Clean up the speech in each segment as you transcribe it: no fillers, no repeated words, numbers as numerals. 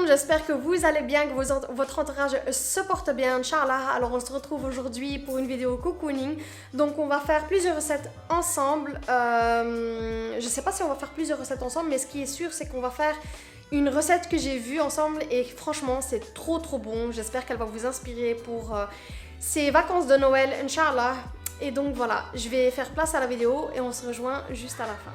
j'espère que vous allez bien, que votre entourage se porte bien, Inch'Allah. Alors on se retrouve aujourd'hui pour une vidéo cocooning. Donc on va faire plusieurs recettes ensemble. Je sais pas si on va faire plusieurs recettes ensemble, mais ce qui est sûr c'est qu'on va faire une recette que j'ai vue ensemble et franchement c'est trop bon. J'espère qu'elle va vous inspirer pour ces vacances de Noël, Inch'Allah. Et donc voilà, je vais faire place à la vidéo et on se rejoint juste à la fin.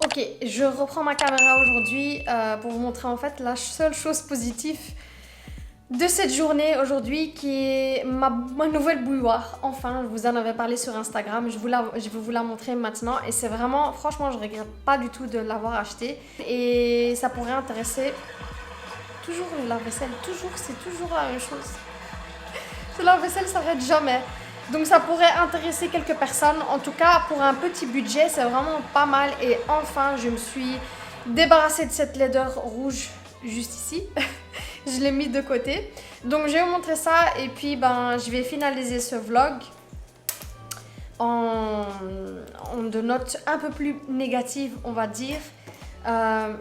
Ok, je reprends ma caméra aujourd'hui pour vous montrer en fait la seule chose positive de cette journée aujourd'hui qui est ma nouvelle bouilloire. Enfin, je vous en avais parlé sur Instagram, je vais vous la montrer maintenant et c'est vraiment, franchement, je regrette pas du tout de l'avoir acheté et ça pourrait intéresser toujours la vaisselle, c'est toujours la même chose. La vaisselle s'arrête jamais. Donc ça pourrait intéresser quelques personnes. En tout cas, pour un petit budget, c'est vraiment pas mal. Et enfin, je me suis débarrassée de cette laideur rouge juste ici. Je l'ai mis de côté. Donc je vais vous montrer ça. Et puis, je vais finaliser ce vlog en de notes un peu plus négatives, on va dire.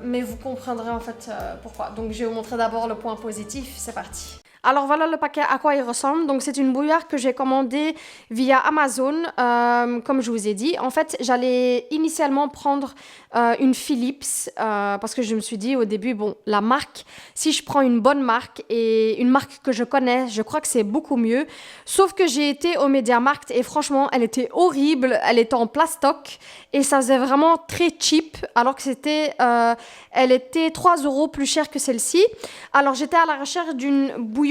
Mais vous comprendrez en fait pourquoi. Donc je vais vous montrer d'abord le point positif. C'est parti. Alors voilà le paquet à quoi il ressemble. Donc c'est une bouilloire que j'ai commandée via Amazon, comme je vous ai dit. En fait, j'allais initialement prendre une Philips parce que je me suis dit au début, bon, la marque, si je prends une bonne marque et une marque que je connais, je crois que c'est beaucoup mieux. Sauf que j'ai été au MediaMarkt et franchement, elle était horrible. Elle était en plastoc et ça faisait vraiment très cheap alors que elle était 3 € plus chère que celle-ci. Alors j'étais à la recherche d'une bouilloire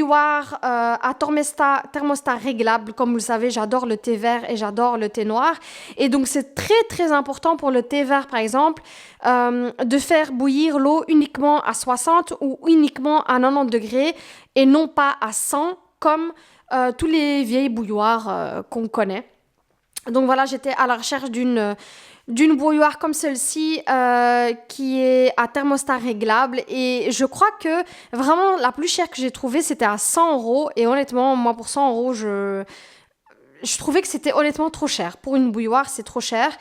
à thermostat réglable. Comme vous le savez, j'adore le thé vert et j'adore le thé noir. Et donc, c'est très important pour le thé vert, par exemple, de faire bouillir l'eau uniquement à 60 ou uniquement à 90 degrés et non pas à 100 comme tous les vieilles bouilloires qu'on connaît. Donc voilà, j'étais à la recherche d'une bouilloire comme celle-ci qui est à thermostat réglable et je crois que vraiment la plus chère que j'ai trouvée c'était à 100 € et honnêtement moi pour 100 € je trouvais que c'était honnêtement trop cher. Pour une bouilloire c'est trop cher.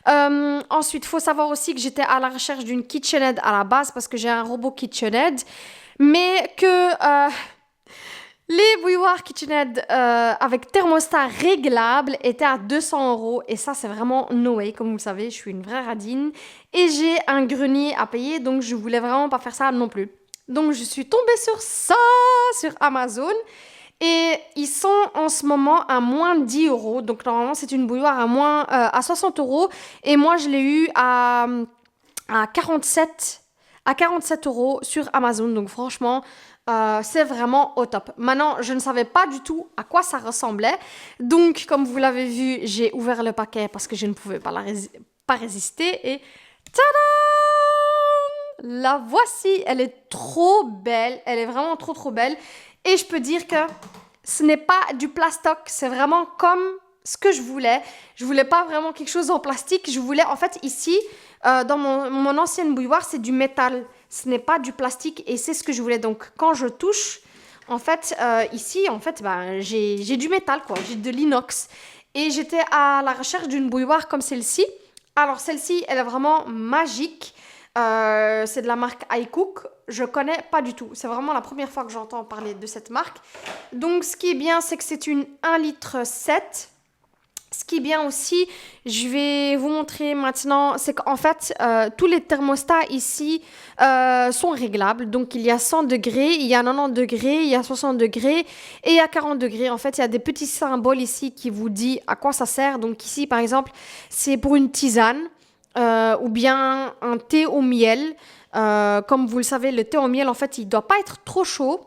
Ensuite il faut savoir aussi que j'étais à la recherche d'une KitchenAid à la base parce que j'ai un robot KitchenAid mais que les bouilloires KitchenAid avec thermostat réglable étaient à 200 € et ça c'est vraiment no way. Comme vous le savez, je suis une vraie radine et j'ai un grenier à payer donc je voulais vraiment pas faire ça non plus. Donc je suis tombée sur ça sur Amazon et ils sont en ce moment à moins 10 €. Donc normalement c'est une bouilloire à 60 € et moi je l'ai eu à 47 € sur Amazon. Donc franchement c'est vraiment au top. Maintenant, je ne savais pas du tout à quoi ça ressemblait. Donc, comme vous l'avez vu, j'ai ouvert le paquet parce que je ne pouvais pas résister. Et tadam! La voici. Elle est trop belle. Elle est vraiment trop belle. Et je peux dire que ce n'est pas du plastoc. C'est vraiment comme ce que je voulais. Je voulais pas vraiment quelque chose en plastique. Je voulais, en fait, ici, dans mon ancienne bouilloire, c'est du métal. Ce n'est pas du plastique et c'est ce que je voulais. Donc, quand je touche, en fait, ici, en fait, j'ai du métal, quoi. J'ai de l'inox. Et j'étais à la recherche d'une bouilloire comme celle-ci. Alors, celle-ci, elle est vraiment magique. C'est de la marque iCook. Je connais pas du tout. C'est vraiment la première fois que j'entends parler de cette marque. Donc, ce qui est bien, c'est que c'est une 1,7 litre. Ce qui est bien aussi, je vais vous montrer maintenant, c'est qu'en fait, tous les thermostats ici sont réglables. Donc, il y a 100 degrés, il y a 90 degrés, il y a 60 degrés et il y a 40 degrés. En fait, il y a des petits symboles ici qui vous disent à quoi ça sert. Donc, ici, par exemple, c'est pour une tisane ou bien un thé au miel. Comme vous le savez, le thé au miel, en fait, il ne doit pas être trop chaud.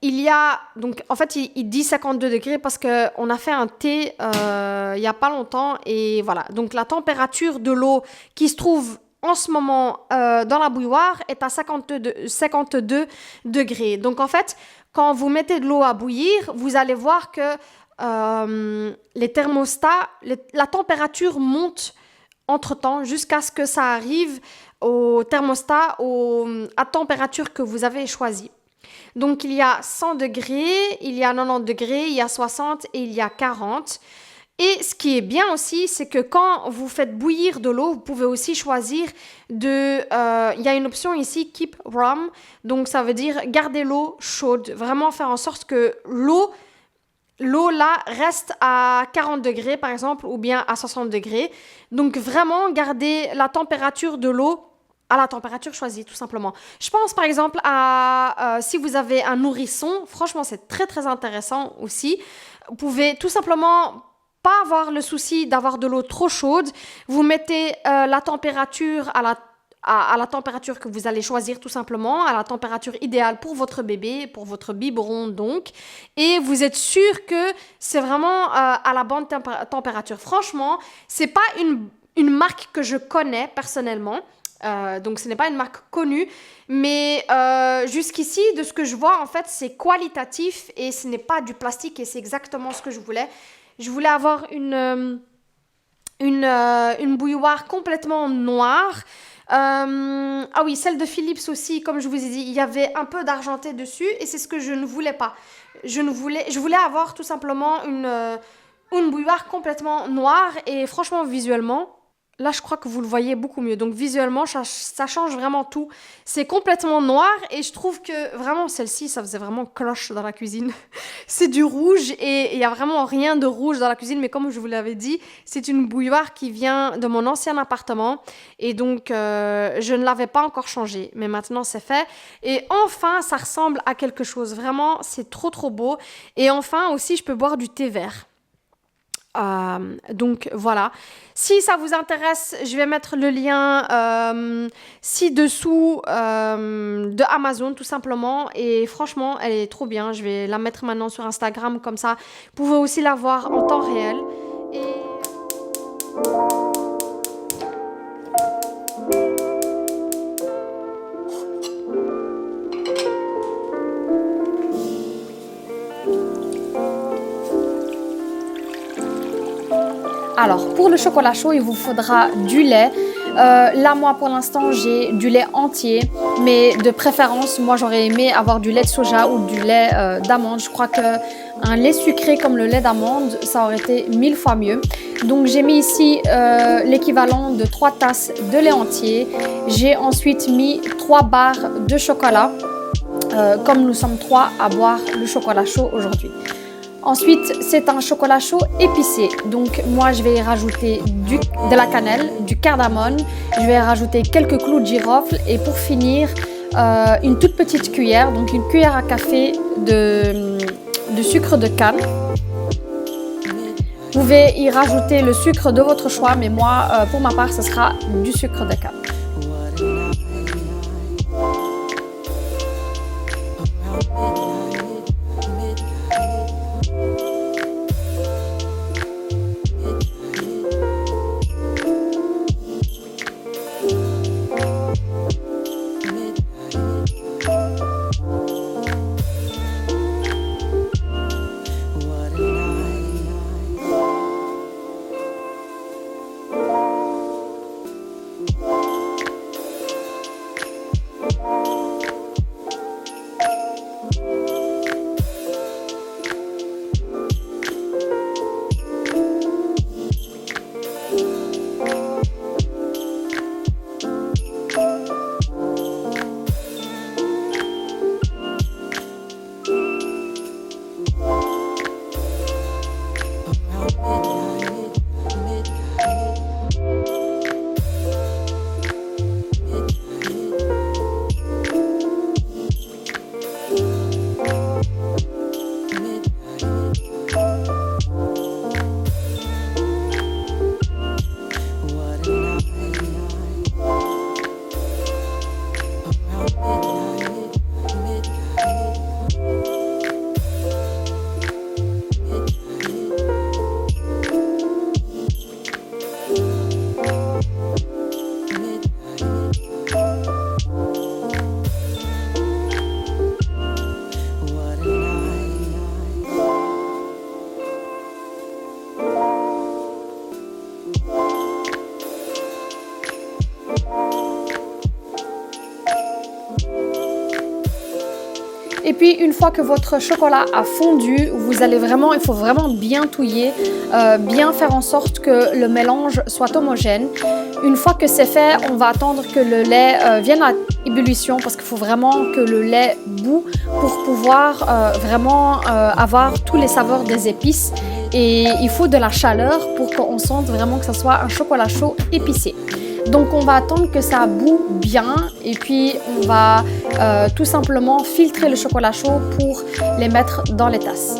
Il y a, donc en fait, il dit 52 degrés parce qu'on a fait un thé il n'y a pas longtemps. Et voilà, donc la température de l'eau qui se trouve en ce moment dans la bouilloire est à 52 degrés. Donc en fait, quand vous mettez de l'eau à bouillir, vous allez voir que les thermostats, la température monte entre-temps jusqu'à ce que ça arrive au thermostat à température que vous avez choisie. Donc, il y a 100 degrés, il y a 90 degrés, il y a 60 et il y a 40. Et ce qui est bien aussi, c'est que quand vous faites bouillir de l'eau, vous pouvez aussi choisir de... Il y a une option ici, Keep Warm. Donc, ça veut dire garder l'eau chaude. Vraiment faire en sorte que l'eau là reste à 40 degrés, par exemple, ou bien à 60 degrés. Donc, vraiment garder la température de l'eau à la température choisie, tout simplement. Je pense, par exemple, à si vous avez un nourrisson. Franchement, c'est très, très intéressant aussi. Vous pouvez tout simplement pas avoir le souci d'avoir de l'eau trop chaude. Vous mettez la température à la température que vous allez choisir tout simplement, à la température idéale pour votre bébé, pour votre biberon donc. Et vous êtes sûr que c'est vraiment à la bonne température. Franchement, c'est pas une marque que je connais personnellement. Donc ce n'est pas une marque connue, mais jusqu'ici, de ce que je vois, en fait, c'est qualitatif et ce n'est pas du plastique et c'est exactement ce que je voulais. Je voulais avoir une bouilloire complètement noire. Ah oui, celle de Philips aussi, comme je vous ai dit, il y avait un peu d'argenté dessus et c'est ce que je ne voulais pas. Je voulais avoir tout simplement une bouilloire complètement noire et franchement, visuellement, là, je crois que vous le voyez beaucoup mieux. Donc, visuellement, ça change vraiment tout. C'est complètement noir et je trouve que vraiment, celle-ci, ça faisait vraiment cloche dans la cuisine. C'est du rouge et il n'y a vraiment rien de rouge dans la cuisine. Mais comme je vous l'avais dit, c'est une bouilloire qui vient de mon ancien appartement. Et donc, je ne l'avais pas encore changée. Mais maintenant, c'est fait. Et enfin, ça ressemble à quelque chose. Vraiment, c'est trop, trop beau. Et enfin, aussi, je peux boire du thé vert. Donc voilà, si ça vous intéresse, je vais mettre le lien ci-dessous de Amazon tout simplement et franchement elle est trop bien, je vais la mettre maintenant sur Instagram comme ça, vous pouvez aussi la voir en temps réel et... Alors, pour le chocolat chaud, il vous faudra du lait. Là, moi, pour l'instant, j'ai du lait entier. Mais de préférence, moi, j'aurais aimé avoir du lait de soja ou du lait d'amande. Je crois qu'un lait sucré comme le lait d'amande, ça aurait été 1000 fois mieux. Donc, j'ai mis ici l'équivalent de 3 tasses de lait entier. J'ai ensuite mis 3 barres de chocolat, comme nous sommes 3 à boire le chocolat chaud aujourd'hui. Ensuite, c'est un chocolat chaud épicé. Donc, moi, je vais y rajouter de la cannelle, du cardamone. Je vais y rajouter quelques clous de girofle. Et pour finir, une toute petite cuillère, donc une cuillère à café de sucre de canne. Vous pouvez y rajouter le sucre de votre choix, mais moi, pour ma part, ce sera du sucre de canne. Et puis une fois que votre chocolat a fondu, il faut vraiment bien touiller, bien faire en sorte que le mélange soit homogène. Une fois que c'est fait, on va attendre que le lait vienne à ébullition parce qu'il faut vraiment que le lait bout pour pouvoir vraiment avoir tous les saveurs des épices. Et il faut de la chaleur pour qu'on sente vraiment que ça soit un chocolat chaud épicé. Donc on va attendre que ça bout bien et puis on va tout simplement filtrer le chocolat chaud pour les mettre dans les tasses.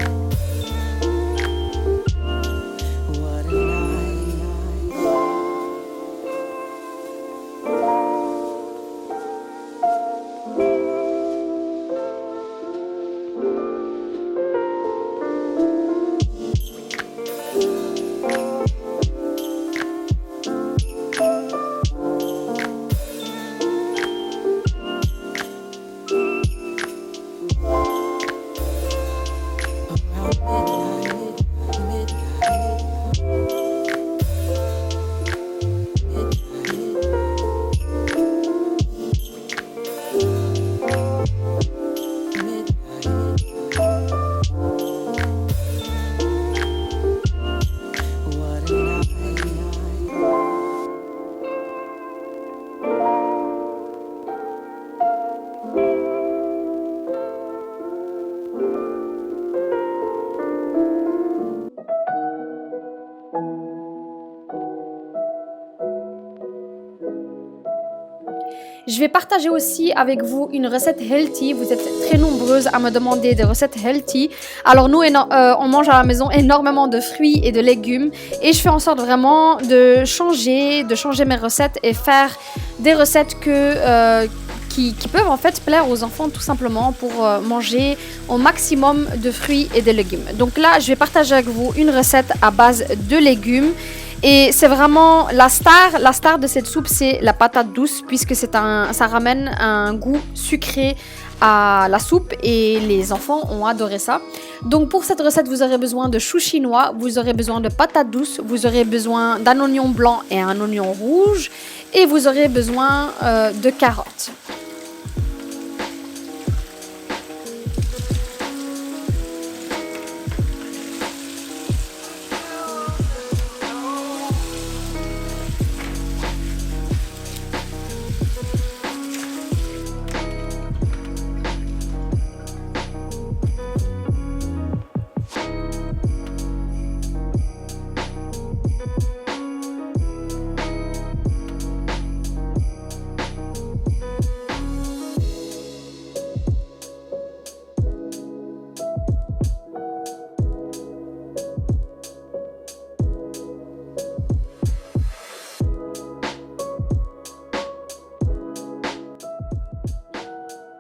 Je vais partager aussi avec vous une recette healthy. Vous êtes très nombreuses à me demander des recettes healthy. Alors nous, on mange à la maison énormément de fruits et de légumes. Et je fais en sorte vraiment de changer mes recettes et faire des recettes qui peuvent en fait plaire aux enfants tout simplement pour manger au maximum de fruits et de légumes. Donc là, je vais partager avec vous une recette à base de légumes. Et c'est vraiment la star de cette soupe, c'est la patate douce puisque ça ramène un goût sucré à la soupe et les enfants ont adoré ça. Donc pour cette recette, vous aurez besoin de choux chinois, vous aurez besoin de patates douces, vous aurez besoin d'un oignon blanc et un oignon rouge et vous aurez besoin de carottes.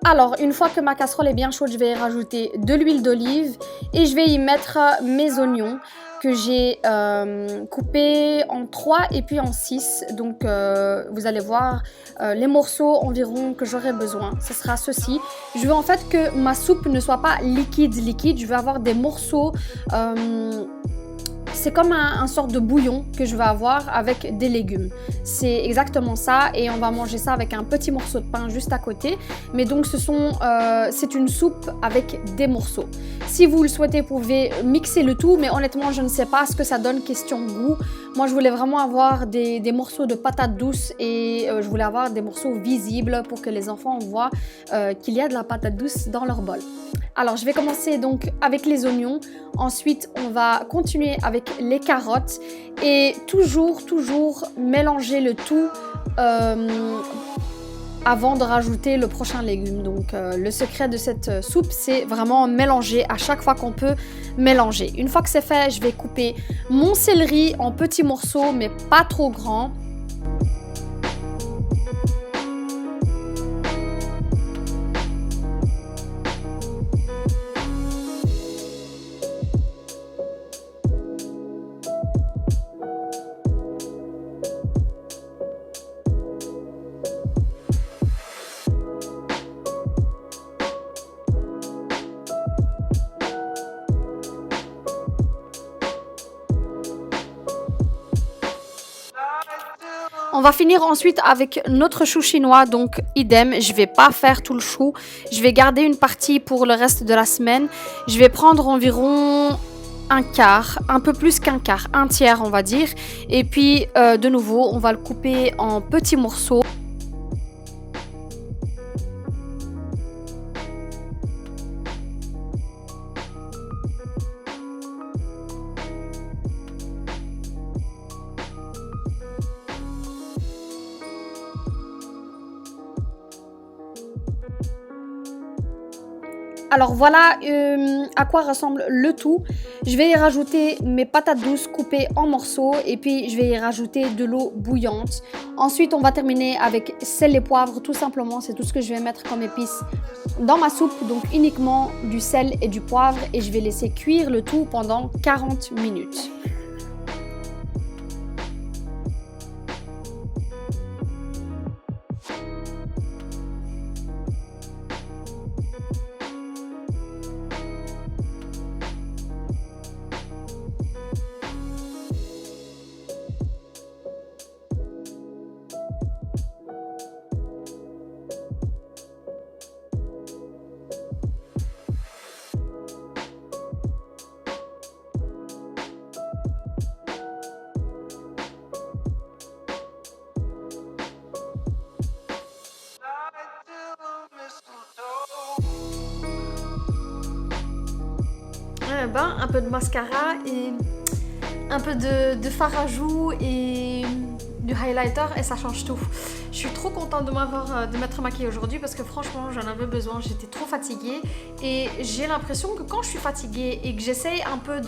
Alors, une fois que ma casserole est bien chaude, je vais y rajouter de l'huile d'olive et je vais y mettre mes oignons que j'ai coupés en 3 et puis en 6. Donc, vous allez voir les morceaux environ que j'aurai besoin. Ce sera ceci. Je veux en fait que ma soupe ne soit pas liquide. Je veux avoir des morceaux... c'est comme un sorte de bouillon que je vais avoir avec des légumes. C'est exactement ça et on va manger ça avec un petit morceau de pain juste à côté. Mais donc c'est une soupe avec des morceaux. Si vous le souhaitez, vous pouvez mixer le tout, mais honnêtement, je ne sais pas ce que ça donne question goût. Moi, je voulais vraiment avoir des morceaux de patates douces et je voulais avoir des morceaux visibles pour que les enfants voient qu'il y a de la patate douce dans leur bol. Alors, je vais commencer donc avec les oignons. Ensuite, on va continuer avec les carottes et toujours mélanger le tout avant de rajouter le prochain légume. Donc, le secret de cette soupe, c'est vraiment mélanger à chaque fois qu'on peut mélanger. Une fois que c'est fait, je vais couper mon céleri en petits morceaux, mais pas trop grands. va finir ensuite avec notre chou chinois, donc idem, je vais pas faire tout le chou, je vais garder une partie pour le reste de la semaine. Je vais prendre environ un quart, un peu plus qu'un quart, un tiers on va dire. Et puis de nouveau, on va le couper en petits morceaux. Alors voilà à quoi ressemble le tout. Je vais y rajouter mes patates douces coupées en morceaux et puis je vais y rajouter de l'eau bouillante. Ensuite on va terminer avec sel et poivre, tout simplement, c'est tout ce que je vais mettre comme épices dans ma soupe. Donc uniquement du sel et du poivre et je vais laisser cuire le tout pendant 40 minutes. Un peu de mascara et un peu de fard à joues et du highlighter et ça change tout. Je suis trop contente de m'être maquillée aujourd'hui parce que franchement j'en avais besoin, j'étais trop fatiguée et j'ai l'impression que quand je suis fatiguée et que j'essaye un peu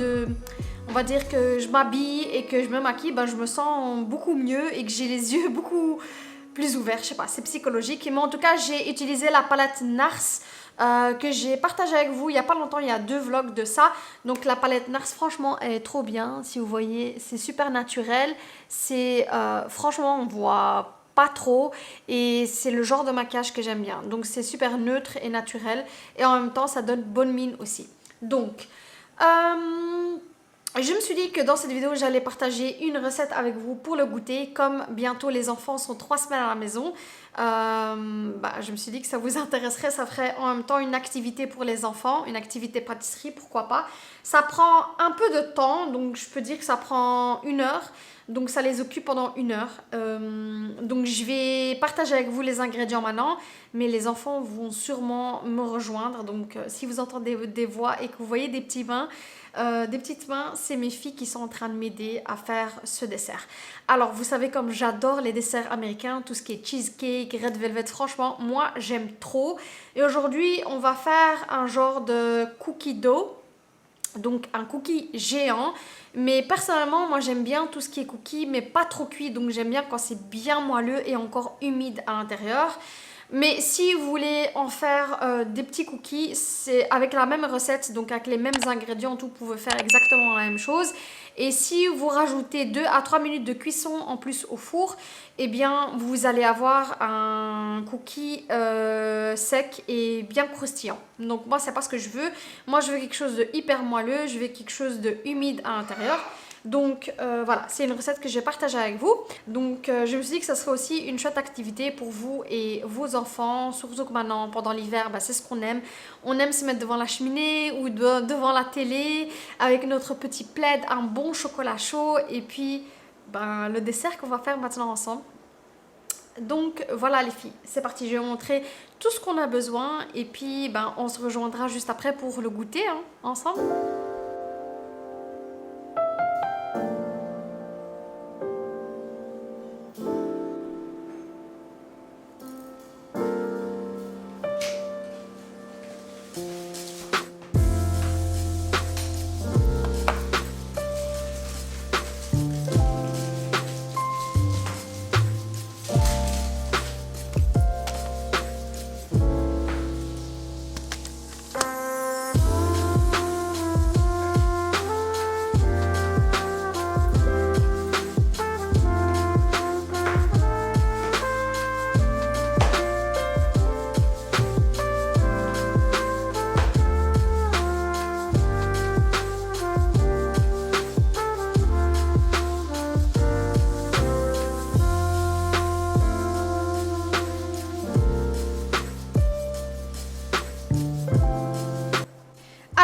on va dire que je m'habille et que je me maquille, je me sens beaucoup mieux et que j'ai les yeux beaucoup plus ouverts, je sais pas, c'est psychologique. Mais en tout cas j'ai utilisé la palette NARS que j'ai partagé avec vous il n'y a pas longtemps, il y a 2 vlogs de ça. Donc la palette NARS franchement elle est trop bien, si vous voyez c'est super naturel, c'est franchement on voit pas trop et c'est le genre de maquillage que j'aime bien. Donc c'est super neutre et naturel et en même temps ça donne bonne mine aussi. Donc je me suis dit que dans cette vidéo j'allais partager une recette avec vous pour le goûter. Comme bientôt les enfants sont 3 semaines à la maison, je me suis dit que ça vous intéresserait. Ça ferait en même temps une activité pour les enfants, une activité pâtisserie, pourquoi pas. Ça prend un peu de temps, donc je peux dire que ça prend 1 heure. Donc ça les occupe pendant 1 heure. Donc je vais partager avec vous les ingrédients maintenant, mais les enfants vont sûrement me rejoindre. Donc si vous entendez des voix et que vous voyez des petites mains, c'est mes filles qui sont en train de m'aider à faire ce dessert. Alors vous savez comme j'adore les desserts américains, tout ce qui est cheesecake, red velvet, franchement moi j'aime trop. Et aujourd'hui on va faire un genre de cookie dough. Donc un cookie géant, mais personnellement moi j'aime bien tout ce qui est cookie mais pas trop cuit, donc j'aime bien quand c'est bien moelleux et encore humide à l'intérieur. Mais si vous voulez en faire des petits cookies, c'est avec la même recette, donc avec les mêmes ingrédients, vous pouvez faire exactement la même chose. Et si vous rajoutez 2 à 3 minutes de cuisson en plus au four, eh bien vous allez avoir un cookie sec et bien croustillant. Donc moi c'est pas ce que je veux. Moi je veux quelque chose de hyper moelleux, je veux quelque chose de humide à l'intérieur. Donc voilà, c'est une recette que j'ai partagée avec vous. Donc je me suis dit que ça serait aussi une chouette activité pour vous et vos enfants. Surtout que maintenant, pendant l'hiver, c'est ce qu'on aime. On aime se mettre devant la cheminée ou devant la télé avec notre petit plaid, un bon chocolat chaud et puis le dessert qu'on va faire maintenant ensemble. Donc voilà les filles, c'est parti, je vais vous montrer tout ce qu'on a besoin et puis on se rejoindra juste après pour le goûter ensemble.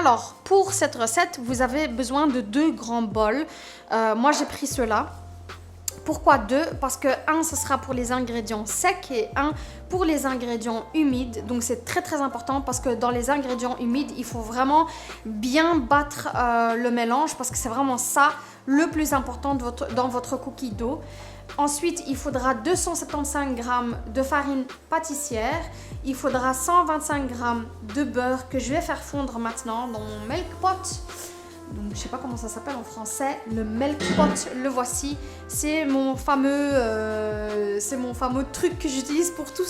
Alors, pour cette recette, vous avez besoin de 2 grands bols. Moi, j'ai pris ceux-là. Pourquoi 2? Parce que un, ce sera pour les ingrédients secs et un pour les ingrédients humides. Donc c'est très très important parce que dans les ingrédients humides, il faut vraiment bien battre le mélange parce que c'est vraiment ça le plus important dans votre cookie dough. Ensuite, il faudra 275 g de farine pâtissière. Il faudra 125 g de beurre que je vais faire fondre maintenant dans mon milk pot. Donc, je ne sais pas comment ça s'appelle en français, le milk pot, le voici. C'est mon fameux truc que j'utilise pour tout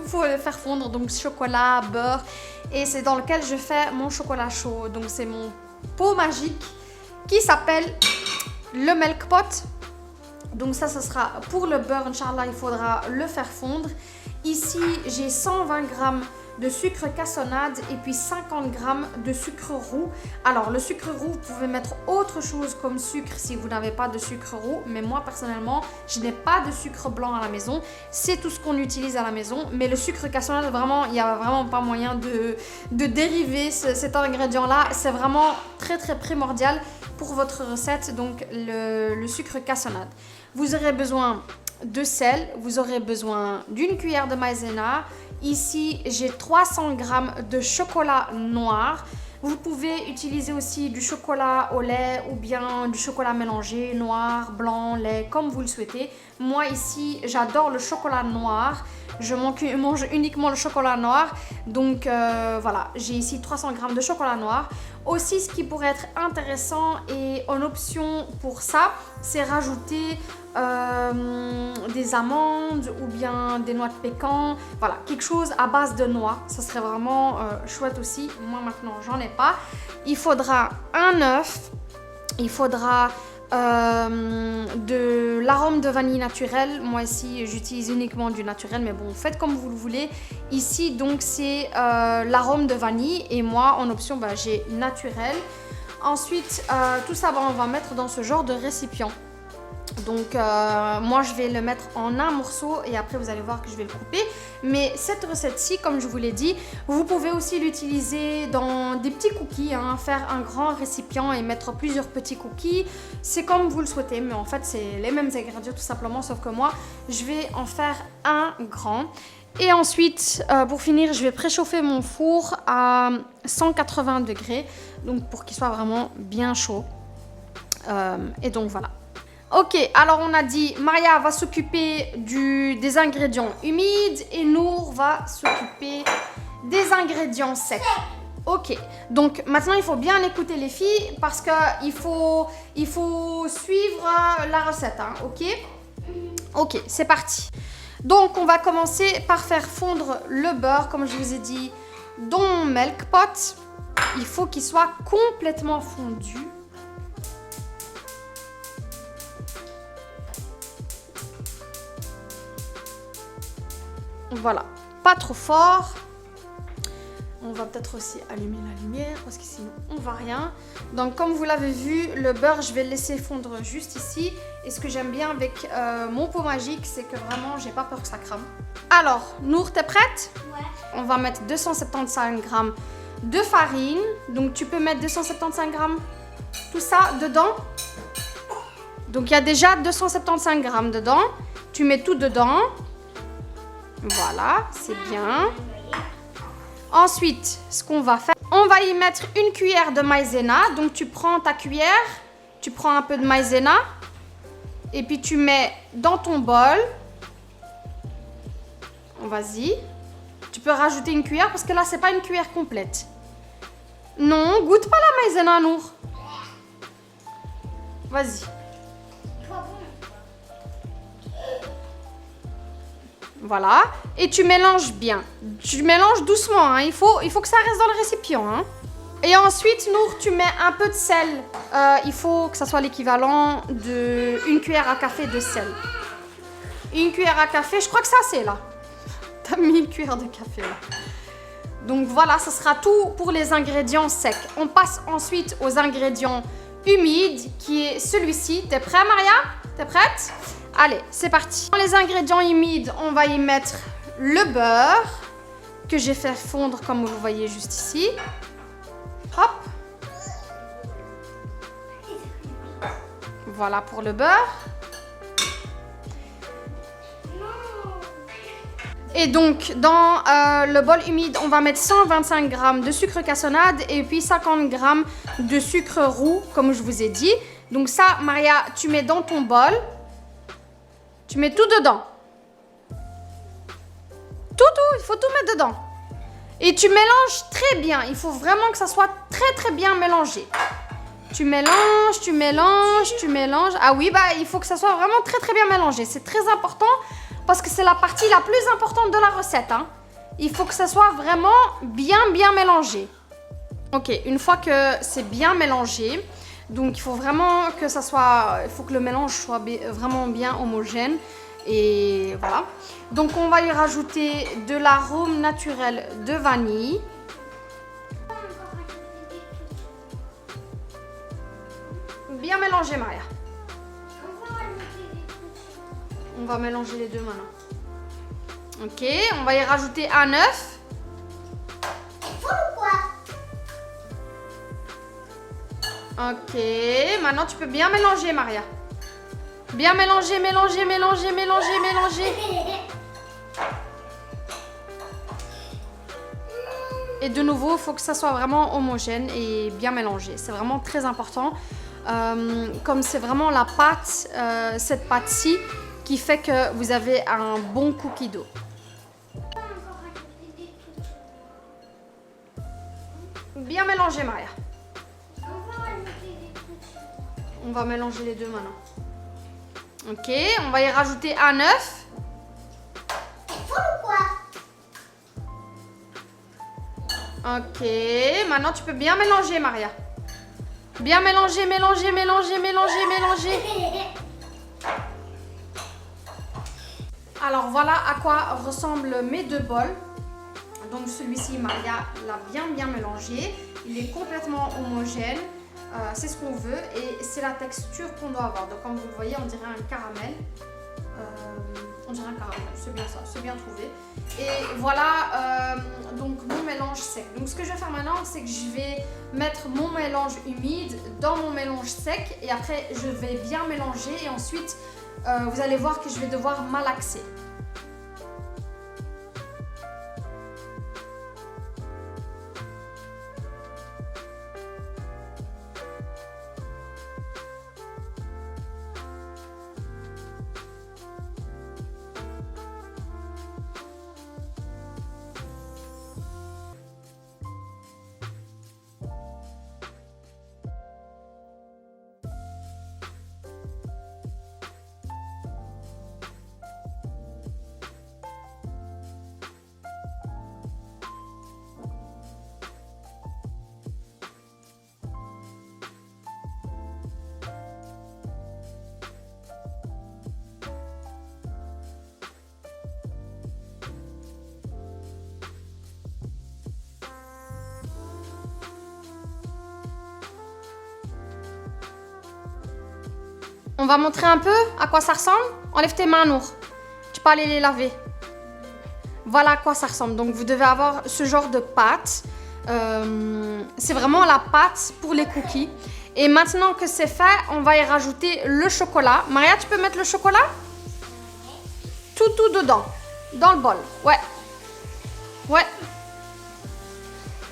faire fondre. Donc, chocolat, beurre. Et c'est dans lequel je fais mon chocolat chaud. Donc, c'est mon pot magique qui s'appelle le milk pot. Donc, ça, ce sera pour le beurre. Inch'Allah, il faudra le faire fondre. Ici, j'ai 120 g de sucre cassonade et puis 50 g de sucre roux. Alors le sucre roux, vous pouvez mettre autre chose comme sucre si vous n'avez pas de sucre roux, mais moi personnellement je n'ai pas de sucre blanc à la maison, c'est tout ce qu'on utilise à la maison. Mais le sucre cassonade, vraiment il n'y a vraiment pas moyen de dériver cet ingrédient là, c'est vraiment très très primordial pour votre recette. Donc le sucre cassonade, vous aurez besoin de sel, vous aurez besoin d'une cuillère de maïzena. Ici, j'ai 300 g de chocolat noir. Vous pouvez utiliser aussi du chocolat au lait ou bien du chocolat mélangé, noir, blanc, lait, comme vous le souhaitez. Moi ici, j'adore le chocolat noir. Je mange uniquement le chocolat noir. Donc voilà, j'ai ici 300 g de chocolat noir. Aussi, ce qui pourrait être intéressant et en option pour ça, c'est rajouter des amandes ou bien des noix de pécan. Voilà, quelque chose à base de noix. Ça serait vraiment chouette aussi. Moi maintenant, j'en ai pas. Il faudra un œuf. Il faudra de l'arôme de vanille naturel. Moi ici j'utilise uniquement du naturel, mais bon, faites comme vous le voulez. Ici donc c'est l'arôme de vanille et moi en option j'ai naturel. Ensuite tout ça on va mettre dans ce genre de récipient. Donc moi je vais le mettre en un morceau et après vous allez voir que je vais le couper. Mais cette recette-ci, comme je vous l'ai dit, vous pouvez aussi l'utiliser dans des petits cookies, faire un grand récipient et mettre plusieurs petits cookies. C'est comme vous le souhaitez, mais en fait c'est les mêmes ingrédients tout simplement, sauf que moi je vais en faire un grand. Et ensuite, pour finir, je vais préchauffer mon four à 180 degrés, donc pour qu'il soit vraiment bien chaud. Et donc voilà. Ok, alors on a dit Maria va s'occuper des ingrédients humides et Nour va s'occuper des ingrédients secs. Ok, donc maintenant il faut bien écouter les filles parce qu'il faut suivre la recette, ok? Ok, c'est parti. Donc on va commencer par faire fondre le beurre, comme je vous ai dit, dans mon milk pot. Il faut qu'il soit complètement fondu. Voilà, pas trop fort. On va peut-être aussi allumer la lumière parce que sinon on ne voit rien. Donc comme vous l'avez vu, le beurre, je vais le laisser fondre juste ici. Et ce que j'aime bien avec mon pot magique, c'est que vraiment, j'ai pas peur que ça crame. Alors, Nour, t'es prête? Ouais. On va mettre 275 g de farine. Donc tu peux mettre 275 g tout ça dedans. Donc il y a déjà 275 g dedans. Tu mets tout dedans. Voilà, c'est bien. Ensuite, ce qu'on va faire, on va y mettre une cuillère de maïzena. Donc tu prends ta cuillère, tu prends un peu de maïzena et puis tu mets dans ton bol. Vas-y. Tu peux rajouter une cuillère parce que là, c'est pas une cuillère complète. Non, goûte pas la maïzena, Nour. Vas-y. Voilà, et tu mélanges bien. Tu mélanges doucement, il faut que ça reste dans le récipient. Et ensuite, Nour, tu mets un peu de sel. Il faut que ça soit l'équivalent d'une cuillère à café de sel. Une cuillère à café, je crois que c'est assez là. T'as mis une cuillère de café là. Donc voilà, ce sera tout pour les ingrédients secs. On passe ensuite aux ingrédients humides, qui est celui-ci. T'es prêt, Maria? T'es prête? Allez, c'est parti. Dans les ingrédients humides, on va y mettre le beurre que j'ai fait fondre comme vous le voyez juste ici. Hop. Voilà pour le beurre. Et donc, dans le bol humide, on va mettre 125 g de sucre cassonade et puis 50 g de sucre roux, comme je vous ai dit. Donc ça, Maria, tu mets dans ton bol. Tu mets tout dedans. Tout, il faut tout mettre dedans. Et tu mélanges très bien. Il faut vraiment que ça soit très bien mélangé. Tu mélanges, tu mélanges, tu mélanges. Ah oui, bah il faut que ça soit vraiment très bien mélangé. C'est très important parce que c'est la partie la plus importante de la recette. Hein. Il faut que ça soit vraiment bien mélangé. Ok, une fois que c'est bien mélangé, donc il faut vraiment que ça soit, il faut que le mélange soit vraiment bien homogène. Et voilà. Donc on va y rajouter de l'arôme naturel de vanille. Bien mélanger, Maria. On va mélanger les deux maintenant. Ok, on va y rajouter un œuf. Ok, maintenant tu peux bien mélanger, Maria. Bien mélanger, mélanger. Et de nouveau, il faut que ça soit vraiment homogène et bien mélangé. C'est vraiment très important. Comme c'est vraiment la pâte, cette pâte-ci, qui fait que vous avez un bon cookie dough. Bien mélanger, Maria. On va mélanger les deux maintenant. Ok, on va y rajouter un œuf. Ok, maintenant tu peux bien mélanger, Maria. Bien mélanger. Alors voilà à quoi ressemblent mes deux bols. Donc celui-ci, Maria l'a bien mélangé. Il est complètement homogène. C'est ce qu'on veut et c'est la texture qu'on doit avoir. Donc comme vous le voyez, on dirait un caramel. C'est bien ça, c'est bien trouvé. Et voilà donc mon mélange sec. Donc ce que je vais faire maintenant, c'est que je vais mettre mon mélange humide dans mon mélange sec et après je vais bien mélanger et ensuite vous allez voir que je vais devoir malaxer. On va montrer un peu à quoi ça ressemble. Enlève tes mains, Nour. Tu peux aller les laver. Voilà à quoi ça ressemble. Donc, vous devez avoir ce genre de pâte. C'est vraiment la pâte pour les cookies. Et maintenant que c'est fait, on va y rajouter le chocolat. Maria, tu peux mettre le chocolat? Tout dedans. Dans le bol. Ouais.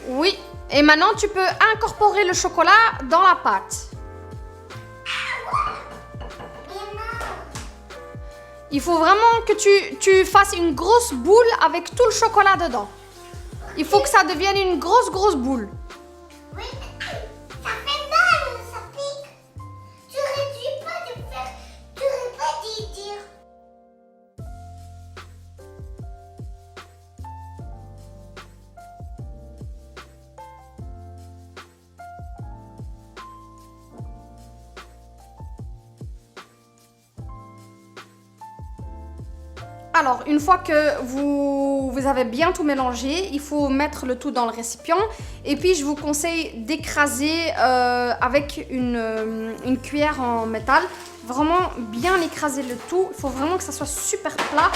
Oui. Et maintenant, tu peux incorporer le chocolat dans la pâte. Il faut vraiment que tu fasses une grosse boule avec tout le chocolat dedans. Il faut que ça devienne une grosse boule. Oui, ça fait mal, ça pique. Tu aurais pas dû faire, tu aurais pas dû dire. Alors, une fois que vous avez bien tout mélangé, il faut mettre le tout dans le récipient. Et puis, je vous conseille d'écraser avec une cuillère en métal. Vraiment bien écraser le tout. Il faut vraiment que ça soit super plat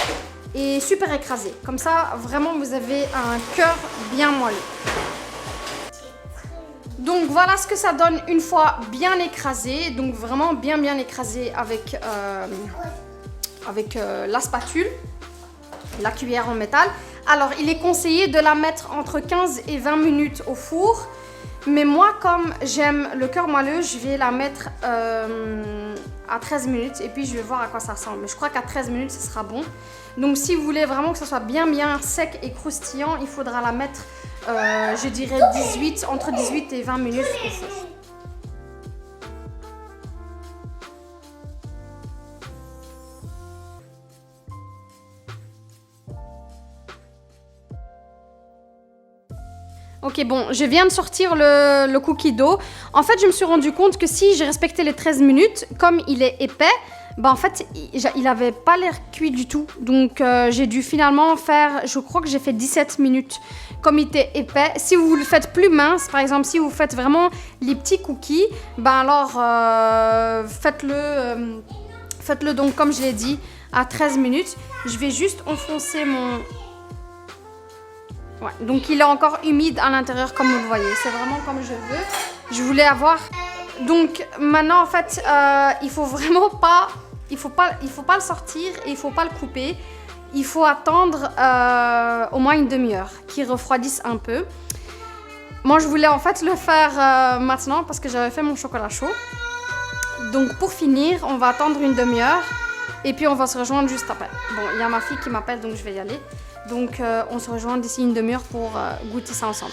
et super écrasé. Comme ça, vraiment, vous avez un cœur bien moelleux. Donc voilà ce que ça donne une fois bien écrasé. Donc vraiment bien écrasé avec la spatule, la cuillère en métal. Alors il est conseillé de la mettre entre 15 et 20 minutes au four. Mais moi, comme j'aime le cœur moelleux, je vais la mettre à 13 minutes et puis je vais voir à quoi ça ressemble. Mais je crois qu'à 13 minutes, ce sera bon. Donc si vous voulez vraiment que ça soit bien sec et croustillant, il faudra la mettre, je dirais entre 18 et 20 minutes au four. Ok, bon, je viens de sortir le cookie dough. En fait, je me suis rendu compte que si j'ai respecté les 13 minutes, comme il est épais, bah en fait, il avait pas l'air cuit du tout. Donc, j'ai dû finalement faire, je crois que j'ai fait 17 minutes, comme il était épais. Si vous le faites plus mince, par exemple, si vous faites vraiment les petits cookies, bah alors, faites-le donc, comme je l'ai dit, à 13 minutes. Je vais juste enfoncer mon... Ouais, donc il est encore humide à l'intérieur comme vous le voyez. C'est vraiment comme je veux. Je voulais avoir... Donc maintenant en fait, il faut vraiment pas... Il faut pas le sortir et il faut pas le couper. Il faut attendre au moins une demi-heure qu'il refroidisse un peu. Moi je voulais en fait le faire maintenant parce que j'avais fait mon chocolat chaud. Donc pour finir, on va attendre une demi-heure et puis on va se rejoindre juste après. Bon, il y a ma fille qui m'appelle donc je vais y aller. Donc on se rejoint d'ici une demi-heure pour goûter ça ensemble.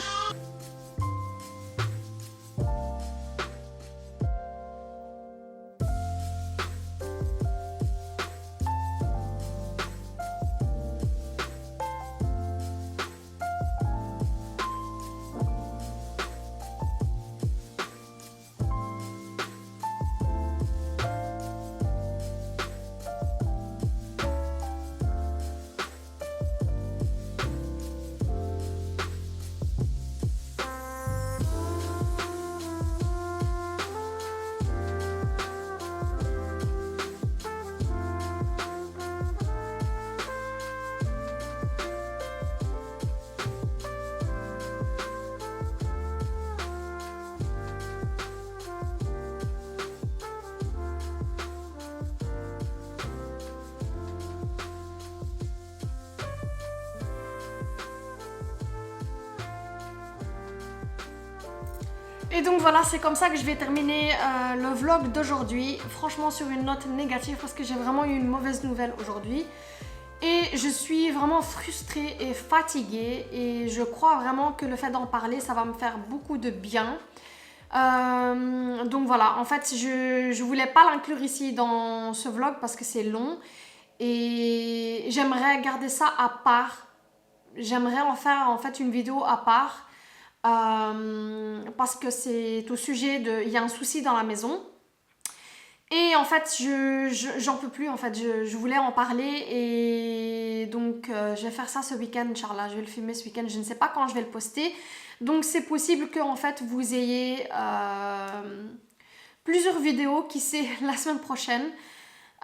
Et donc voilà, c'est comme ça que je vais terminer le vlog d'aujourd'hui. Franchement sur une note négative parce que j'ai vraiment eu une mauvaise nouvelle aujourd'hui. Et je suis vraiment frustrée et fatiguée. Et je crois vraiment que le fait d'en parler, ça va me faire beaucoup de bien. Donc voilà, en fait je voulais pas l'inclure ici dans ce vlog parce que c'est long. Et j'aimerais garder ça à part. J'aimerais en faire en fait une vidéo à part. Parce que c'est au sujet de... Il y a un souci dans la maison. Et en fait, j'en peux plus. En fait, je voulais en parler. Et donc, je vais faire ça ce week-end, Inch'Allah. Je vais le filmer ce week-end. Je ne sais pas quand je vais le poster. Donc, c'est possible que en fait, vous ayez plusieurs vidéos, qui sait, la semaine prochaine.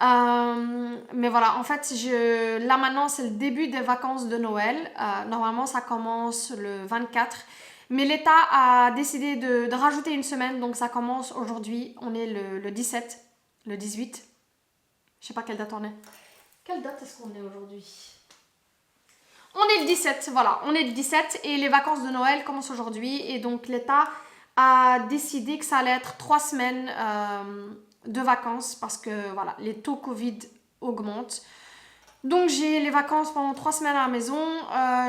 Mais voilà, en fait, là maintenant, c'est le début des vacances de Noël. Normalement, ça commence le 24. Mais l'État a décidé de rajouter une semaine, donc ça commence aujourd'hui. On est le 17, le 18. Je sais pas quelle date on est. Quelle date est-ce qu'on est aujourd'hui? On est le 17, voilà. On est le 17 et les vacances de Noël commencent aujourd'hui. Et donc l'État a décidé que ça allait être 3 semaines de vacances parce que voilà, les taux Covid augmentent. Donc j'ai les vacances pendant 3 semaines à la maison.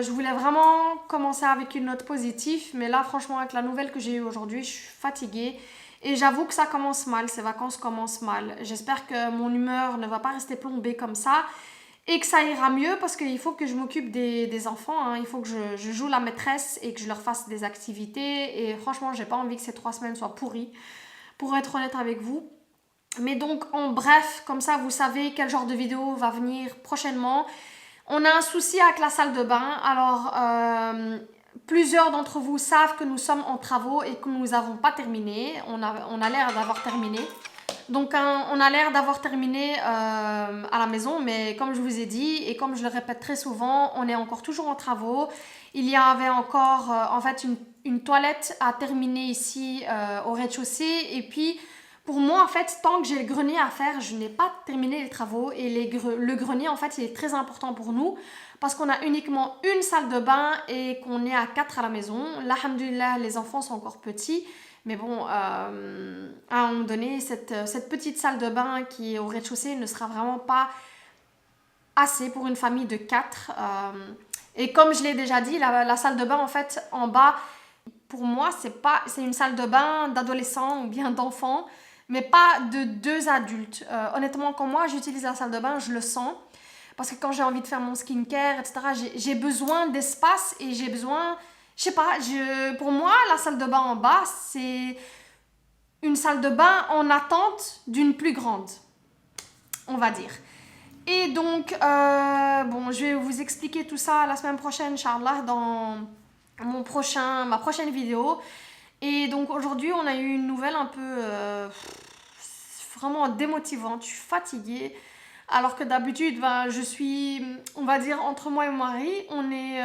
Je voulais vraiment commencer avec une note positive. Mais là franchement avec la nouvelle que j'ai eue aujourd'hui, je suis fatiguée. Et j'avoue que ça commence mal, ces vacances commencent mal. J'espère que mon humeur ne va pas rester plombée comme ça. Et que ça ira mieux parce qu'il faut que je m'occupe des enfants. Hein. Il faut que je joue la maîtresse et que je leur fasse des activités. Et franchement j'ai pas envie que ces 3 semaines soient pourries. Pour être honnête avec vous. Mais donc en bref, comme ça vous savez quel genre de vidéo va venir prochainement. On a un souci avec la salle de bain. Alors plusieurs d'entre vous savent que nous sommes en travaux et que nous n'avons pas terminé. On a l'air d'avoir terminé. Donc on a l'air d'avoir terminé à la maison, mais comme je vous ai dit et comme je le répète très souvent, on est encore toujours en travaux. Il y avait encore en fait une toilette à terminer ici au rez-de-chaussée, et puis pour moi en fait tant que j'ai le grenier à faire, je n'ai pas terminé les travaux, et le grenier en fait il est très important pour nous parce qu'on a uniquement une salle de bain et qu'on est à 4 à la maison. Là, alhamdoulilah, les enfants sont encore petits. Mais bon, à un moment donné, cette petite salle de bain qui est au rez-de-chaussée ne sera vraiment pas assez pour une famille de 4. Et comme je l'ai déjà dit, la salle de bain, en fait, en bas, pour moi, c'est une salle de bain d'adolescents ou bien d'enfants, mais pas de 2 adultes. Honnêtement, quand moi, j'utilise la salle de bain, je le sens. Parce que quand j'ai envie de faire mon skincare, etc., j'ai besoin d'espace et j'ai besoin... Je sais pas, pour moi, la salle de bain en bas, c'est une salle de bain en attente d'une plus grande, on va dire. Et donc, bon, je vais vous expliquer tout ça la semaine prochaine, Inch'Allah, dans ma prochaine vidéo. Et donc, aujourd'hui, on a eu une nouvelle un peu vraiment démotivante. Je suis fatiguée. Alors que d'habitude, ben, je suis, on va dire, entre moi et mon mari, on est...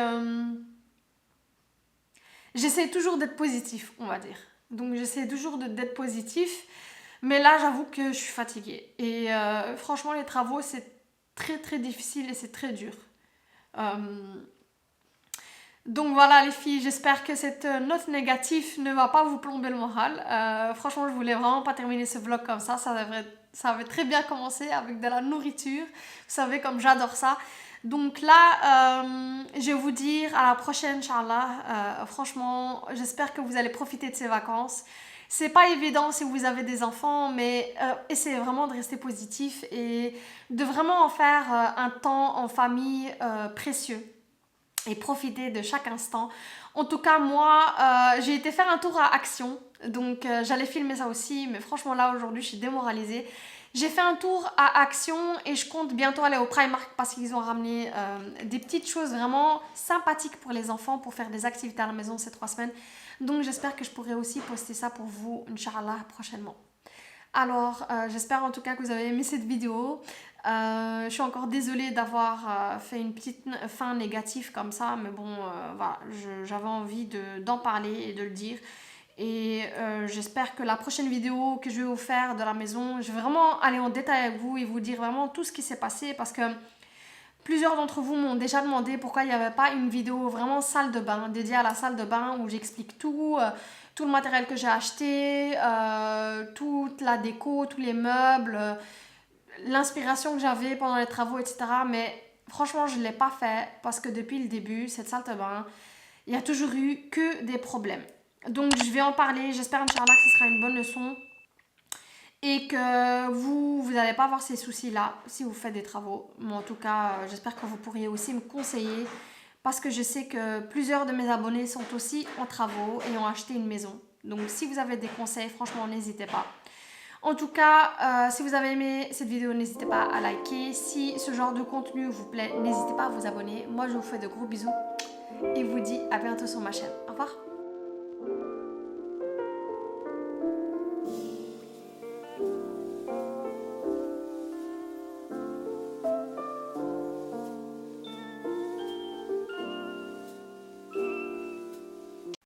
J'essaie toujours d'être positif, on va dire. Donc j'essaie toujours d'être positif. Mais là, j'avoue que je suis fatiguée. Et franchement, les travaux, c'est très très difficile et c'est très dur. Donc voilà les filles, j'espère que cette note négative ne va pas vous plomber le moral. Franchement, je voulais vraiment pas terminer ce vlog comme ça. Ça avait très bien commencé avec de la nourriture. Vous savez comme j'adore ça. Donc là, je vais vous dire à la prochaine, Inch'Allah. Franchement, j'espère que vous allez profiter de ces vacances. C'est pas évident si vous avez des enfants, mais essayez vraiment de rester positif et de vraiment en faire un temps en famille précieux. Et profiter de chaque instant. En tout cas, moi, j'ai été faire un tour à Action. Donc, j'allais filmer ça aussi. Mais franchement, là, aujourd'hui, je suis démoralisée. J'ai fait un tour à Action et je compte bientôt aller au Primark parce qu'ils ont ramené des petites choses vraiment sympathiques pour les enfants pour faire des activités à la maison ces 3 semaines. Donc, j'espère que je pourrai aussi poster ça pour vous, Inch'Allah, prochainement. Alors, j'espère en tout cas que vous avez aimé cette vidéo. Je suis encore désolée d'avoir fait une petite fin négative comme ça, mais bon, voilà, j'avais envie d'en parler et de le dire. Et j'espère que la prochaine vidéo que je vais vous faire de la maison, je vais vraiment aller en détail avec vous et vous dire vraiment tout ce qui s'est passé, parce que plusieurs d'entre vous m'ont déjà demandé pourquoi il n'y avait pas une vidéo vraiment salle de bain, dédiée à la salle de bain, où j'explique tout, tout le matériel que j'ai acheté, toute la déco, tous les meubles, l'inspiration que j'avais pendant les travaux, etc. Mais franchement, je ne l'ai pas fait parce que depuis le début, cette salle de bain, il y a toujours eu que des problèmes. Donc, je vais en parler. J'espère, Inch'Allah, que ce sera une bonne leçon et que vous n'allez pas avoir ces soucis-là si vous faites des travaux. Mais en tout cas, j'espère que vous pourriez aussi me conseiller parce que je sais que plusieurs de mes abonnés sont aussi en travaux et ont acheté une maison. Donc, si vous avez des conseils, franchement, n'hésitez pas. En tout cas, si vous avez aimé cette vidéo, n'hésitez pas à liker. Si ce genre de contenu vous plaît, n'hésitez pas à vous abonner. Moi, je vous fais de gros bisous et vous dis à bientôt sur ma chaîne. Au revoir.